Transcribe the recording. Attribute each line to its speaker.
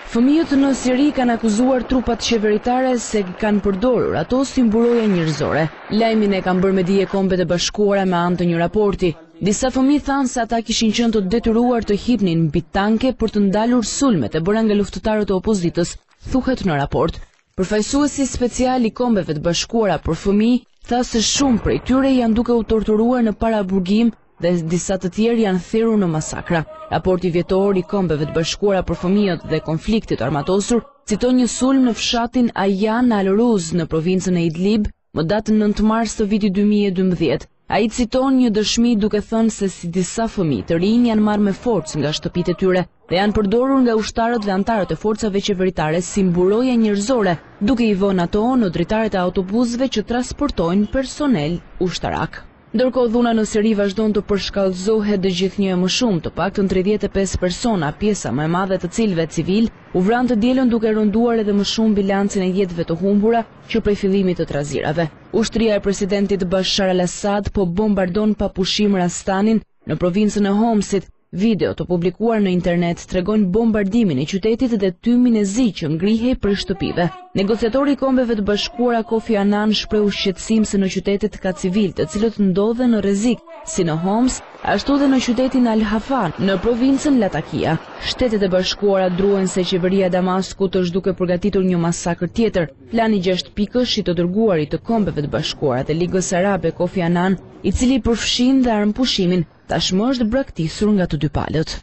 Speaker 1: Fëmijët në Siri kanë akuzuar trupat qeveritare se kanë përdorur ato si mburoja njerëzore. Lajmin e kanë bërë me dije Kombet e Bashkuara me anë të një raporti. Disa fëmijë thanë se ata kishin qenë të detyruar të hipnin mbi tanke për të ndalur sulmet e bëra nga luftëtarët e opozitës, thuhet në raport. Përfaqësuesi special i Kombeve të Bashkuara për fëmijë tha se shumë prej tyre janë duke u torturuar në paraburgim dhe disa të tjerë janë thirrur në masakra. Raporti vjetor i Kombeve të Bashkuara për fëmijët dhe konfliktit armatosur citon një sulm në fshatin Ayan al-Ruz në provincën e Idlib më datën 9 mars të vitit 2012. Ai citon një dëshmi duke thënë se si disa fëmijë të rinj janë marrë me forcë nga shtëpitë e tyre dhe janë përdorur nga ushtarët dhe antarët e forcave qeveritare si mburoja njerëzore, duke i vënë ato në dritaret e autobusëve që transportojnë personel ushtarak. Ndërkohë dhuna në Siri vazhdon të përshkallëzohet dhe gjithnjë më shumë, të paktën 35 persona, pjesa më e madhe të cilëve civil, u vranë të dielën duke rënduar edhe më shumë bilancin e jetëve të humbura që prej fillimit të trazirave. Ushtria e presidentit Bashar al-Assad po bombardon pa pushim Rastanin në provincën e Homsit. Video të publikuar në internet tregojnë bombardimin e qytetit dhe tymin e zi që ngrihej për shtëpive. Negociatori i Kombeve të Bashkuara Kofi Annan shprehu shqetësim se në qytetet ka civil të cilët ndodhen në rrezik, si në Homs, ashtu dhe në qytetin Al-Hafan, në provincën Latakia. Shtetet e Bashkuara druhen se qeveria e Damaskut është duke përgatitur një masakër tjetër. Plani 6 pikësh i të dërguarit të Kombeve të Bashkuara dhe Ligës Arabe Kofi Annan, i cili përfshin dhe armëpushimin, tashmë është braktisur nga të dy palët.